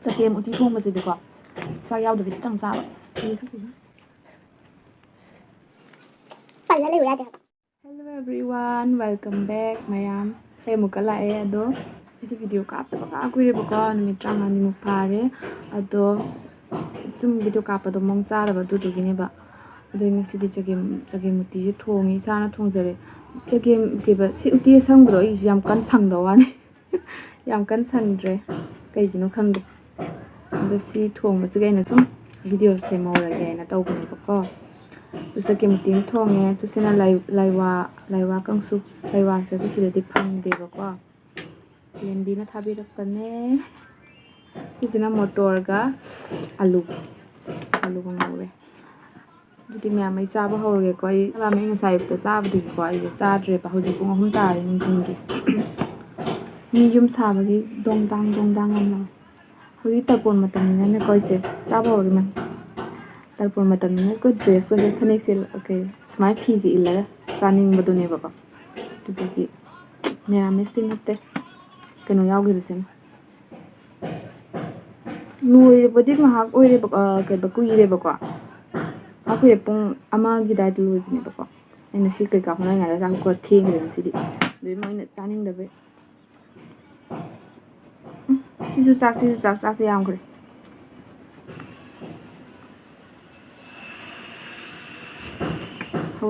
จะเกมอุทิท่วงมาสิดีกว่าซากยาวเดี๋ยวไปสิตังซาบดีทักทีปั่นแล้วเลยอยู่แล้วเดี๋ยว Hello everyone, welcome back mayam. Saya muka lah ado. Isi video ka apta baka aku ire baka numitra ngani mukpare ado sum video ka apta do mong sara ba du gini ba. Ado ini sidi jage muti je thongi sana thong jare. Jage ke ba si uti sang bro is yam kan sang do wani. Yam kan sang dre. Kai gino khang do. Ado si thong ba jage na sum video se mo la ge na tau bani baka. Tu sa kim tim thong e tu sina laiwa kangsu laiwa se tu sila di phang de ba kwa lembi na thabi rak pane si sina motor ga alu ko ngore dudi me amai cha ba hore ko ai ba me ngasai ta sa ba di ko ai sa dre ba hoji pung ahum ta ri ning king gi ni yum sa ba gi dong dang am la hoji ta pon matam ni na ko se cha ba hore man तारपर मतमने को dress को खने से okay smart फी की इला सानिंग बदुने बाबा तुदगी मेरा misting नते कनो यावगे बसेन लुई बदि महाक ओइरे के बकु इरे बको आकु एपुंग अमा गी दाइ लुई बिने बको एने सि के का होना ngada jang ko thing रे सिदि दुइ मोइने चानिंग दबे सिसु चाक से याम करे hầu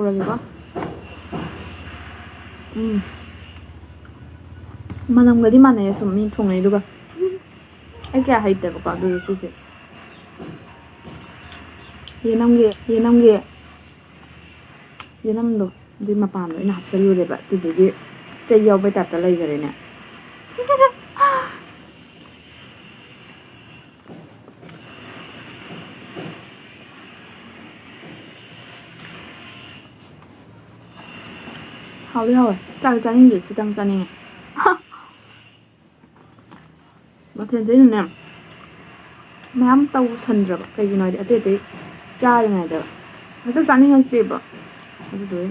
manam gadi mane sum mi thong nei duga ai kya haite ba ka du si se yenam do di ma pam ina hapsal yu le ba tu de chai yaw ba ta ta lai gare ne好厉害！炸个炸宁子是当炸宁，我天真呢，แม่เต้าสันระบใครกินหน่อยเดี๋ยวเดี๋ยวจ้ายังไงเด้อแล้วก็จานนี้ยังเจ็บอ่ะดูด้วย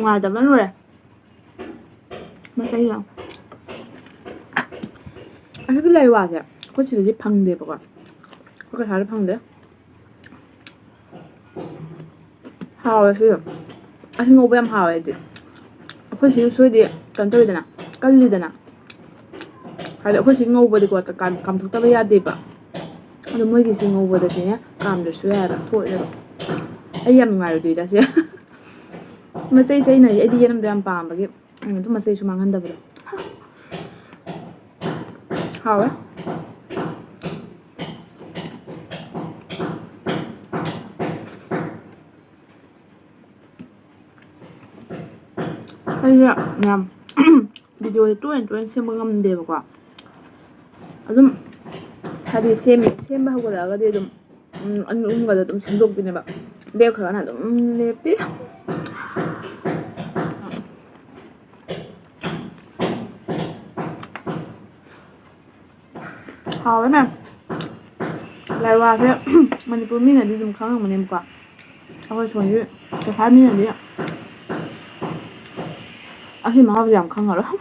งาจับมันเลยมาใส่ยังอันนี้ก็เลยว่าเนี่ยก็สิ่งที่พังเดียบกว่าก็ท้าที่พังเดีย好是，而且我不想好一点，可是所以的干对的呢，干绿的呢，还有可是我不的过干出特别压的吧，我每个是我不的呢，干的水啊，脱的，哎呀，唔爱对的是，มาใส่呢，ไอ้ที่ยันมันปามแบบนี้ต้องมาใส่ชุมังหันดับเลย好啊。아니야, 그냥 비디오에 또 세모감 되고 좀 다리 세미하고 나가도 좀 뭔가 좀 생독비네 막 내가 그러나 좀 내삐好了呢来哇这만니푸르 미나리 좀 강한 거 내볼까 아까 저기 저 살미나리 아니 마음이 안 강하라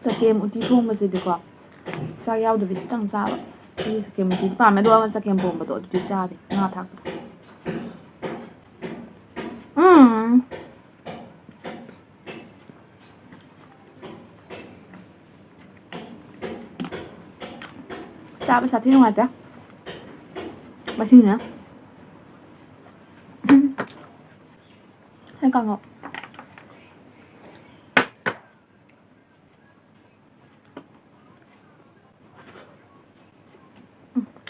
จะเกมอุทิท่วงมาสิดีกว่าซากยาวเดี๋ยวไปสิตังซาบที่สเกมอุทิป่าไม่รู้ว่ามันสเกมโปมประตูอุทิจ้าดิงาทักจ้าภาษาที่โรงแรมจ้ะมาที่นี่ให้ก่อนเหรอ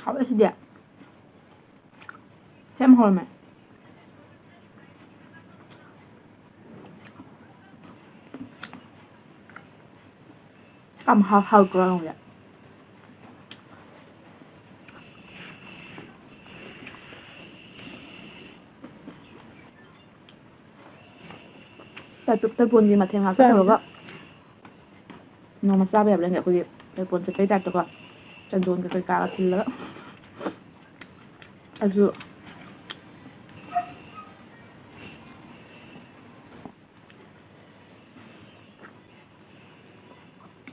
好一点thêm hồi mà cầm hầu của nó vậy ꯇꯔꯄꯣꯟꯒꯤ ꯃꯊꯦꯜ ꯉꯥꯛꯇ ꯇꯧꯔꯒ ꯅꯣꯡꯃ ꯆꯥꯕ ꯌꯥꯕ ꯂꯩꯅꯦ ꯑꯩꯈꯣꯏꯒꯤ ꯇꯔꯄꯣꯟ ꯆꯠꯄꯩ ꯇꯥꯏꯞꯇꯀꯣ ꯆꯟꯗꯣꯟꯒ ꯀꯩꯀꯥꯒ ꯊꯤꯜꯂꯒ ꯑꯗꯨ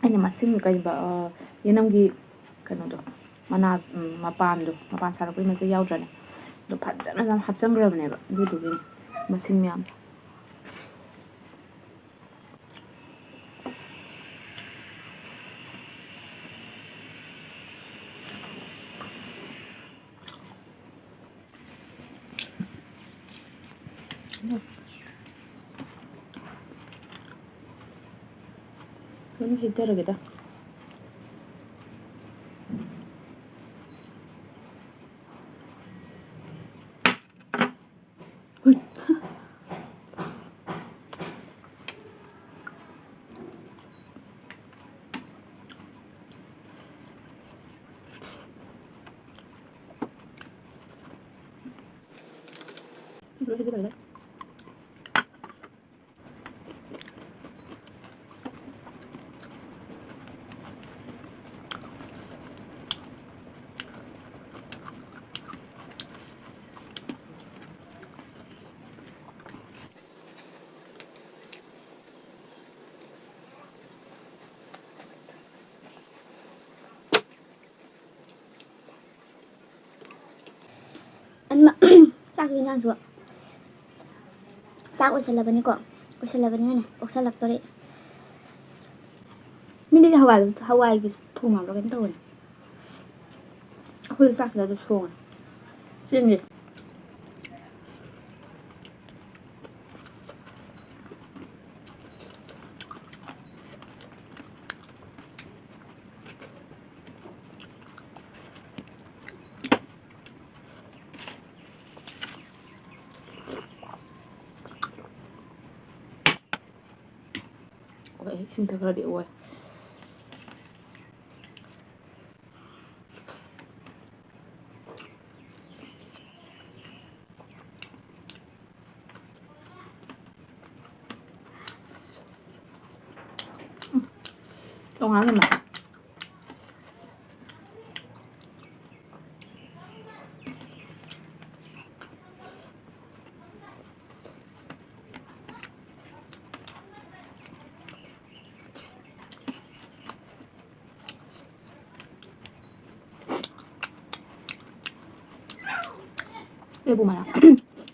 ꯑꯩꯅ ꯃꯁꯤꯡ ꯀꯩꯕ ꯌꯦꯅꯝꯒꯤ ꯀꯩꯅꯣꯗꯣ ꯃꯄꯥꯟ ꯁꯥꯔꯛꯄꯩ ꯃꯆꯩ ꯌꯥꯎꯗ꯭ꯔꯅꯦ ꯑꯗꯣ ꯐꯖꯅ ꯍꯥꯞꯆꯟꯈ꯭ꯔꯕꯅꯦꯕ ꯑꯗꯨꯗꯨꯒꯤꯅꯤ ꯃꯁꯤꯡ ꯃꯌꯥꯝꯗꯣ ꯑꯗꯨꯝ ꯍꯤꯞꯊꯔꯒꯦꯗ ꯑꯅꯤꯃꯛ ꯆꯥꯛꯁꯨ ꯏꯟꯖꯥꯡꯁꯨ ꯆꯥꯛ ꯑꯣꯏꯁꯜꯂꯕꯅꯤꯀꯣ ꯑꯣꯏꯁꯜꯂꯕꯅꯤꯅꯅꯦ ꯑꯣꯛꯁꯜꯂꯛꯇꯣꯔꯦ ꯃꯤꯗꯤ ꯍꯋꯥꯏꯒꯤꯁꯨ ꯊꯣꯡꯉꯕ꯭ꯔꯥ ꯀꯩꯅꯣ ꯇꯧꯕꯅꯦ ꯑꯩꯈꯣꯏꯁꯨ ꯆꯥꯛꯁꯤꯗ ꯑꯗꯨꯝ ꯊꯣꯡꯉꯦ ꯆꯦꯡꯒꯤ ꯏꯁꯤꯡ ꯊꯛꯈ꯭ꯔꯗꯤ ꯑꯣꯏ ꯇꯣꯉꯥꯟꯅ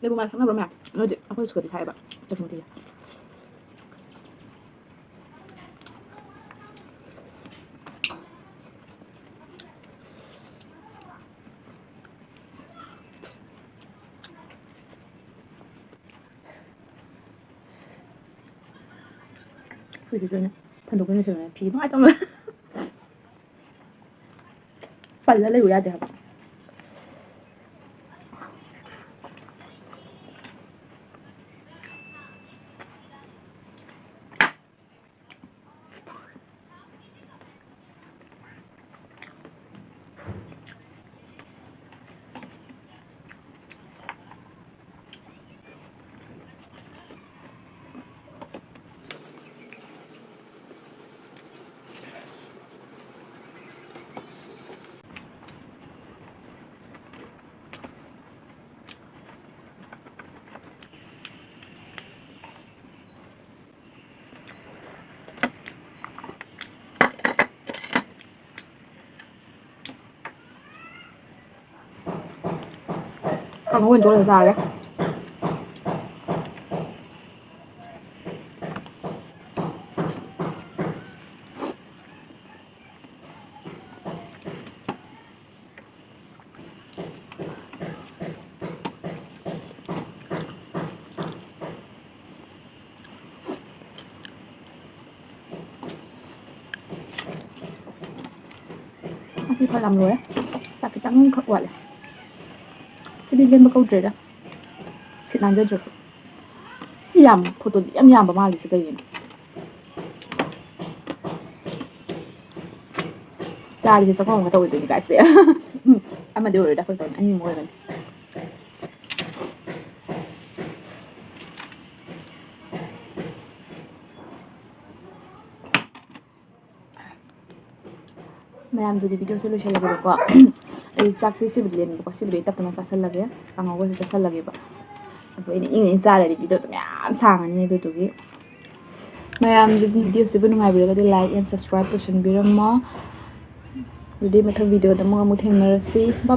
ꯂꯦꯕꯨ ꯃꯅꯥ ꯈꯪꯅꯕ꯭ꯔꯥ ꯃꯌꯥꯝ ꯅꯣꯏꯗꯤ ꯑꯩꯈꯣꯏ ꯁꯤꯗꯗꯤ ꯊꯥꯏꯑꯕ ꯆꯐꯨꯗꯤ ꯐꯨꯏꯗꯣꯏꯅꯦ ꯐꯟꯗꯣꯛꯄꯩ ꯃꯊꯦꯜꯅꯦ ꯐꯤ ꯅꯨꯡꯉꯥꯏꯇꯕ ꯄꯜꯂ ꯂꯩꯌꯨ ꯌꯥꯗꯦ ꯍꯥꯏꯕ ꯀꯥꯡꯍꯧ ꯑꯣꯏꯅ ꯇꯣꯠꯂ ꯆꯥꯔꯒꯦ ꯑꯁꯤ ꯐꯜ ꯌꯥꯝ ꯂꯣꯏꯔꯦ ꯆꯥꯛ ꯈꯤꯇꯪꯈꯛ ꯋꯥꯠꯂꯦ ꯁꯤꯗꯤ ꯂꯦꯝꯕ ꯀꯧꯗ꯭ꯔꯦꯗ ꯁꯤꯠ ꯅꯥꯟꯖꯗ꯭ꯔꯁꯨ ꯁꯤ ꯐꯣꯇꯣꯗꯤ ꯌꯥꯝ ꯌꯥꯝꯕ ꯃꯥꯜꯂꯤꯁꯦ ꯀꯩꯒꯤꯅꯣ ꯆꯥꯔꯤꯁꯦ ꯆꯈꯣꯝ ꯑꯃ ꯇꯧꯗꯣꯏꯅꯤ ꯀꯥꯏꯁꯦ ꯑꯃꯗꯤ ꯑꯣꯏꯔꯣꯏꯗ ꯑꯩꯈꯣꯏ ꯇꯧꯅꯤ ꯑꯅꯤꯃꯨꯛ ꯑꯣꯏꯔꯒꯅꯤ ꯃꯌꯥꯝꯗꯨꯗꯤ ꯚꯤꯗꯤꯑꯣꯁꯦ ꯂꯣꯏꯁꯤꯜꯂꯒꯦꯕꯀꯣ ꯑꯩ ꯆꯥꯛꯁꯦ ꯁꯤꯕꯨꯗꯤ ꯂꯦꯝꯃꯦꯕꯀꯣ ꯁꯤꯕꯨꯗꯤ ꯇꯞꯅ ꯆꯥꯁꯤꯜꯂꯒꯦ ꯀꯥꯡꯉꯧꯒꯁꯨ ꯆꯥꯁꯤꯜꯂꯒꯦꯕ ꯑꯗꯣ ꯑꯩꯅ ꯏꯪꯉꯤꯉꯩ ꯆꯥꯔꯗꯤ ꯚꯤꯗꯤꯑꯣꯗꯣ ꯃꯌꯥꯝ ꯁꯥꯡꯉꯅꯤ ꯑꯗꯨꯗꯨꯒꯤ ꯃꯌꯥꯝꯗꯨ ꯚꯤꯗꯤꯑꯣꯁꯤꯕꯨ ꯅꯨꯡꯉꯥꯏꯕꯤꯔꯒꯗꯤ ꯂꯥꯏꯛ ꯑꯦꯟ ꯁꯕꯁꯀ꯭ꯔꯥꯏꯕ ꯇꯧꯁꯟꯕꯤꯔꯝꯃꯣ ꯑꯗꯨꯗꯤ ꯃꯊꯪ ꯚꯤꯗꯤꯑꯣꯗ ꯑꯃꯨꯛ ꯊꯦꯡꯅꯔꯁꯤ ꯕꯥꯏ ꯕꯥꯏ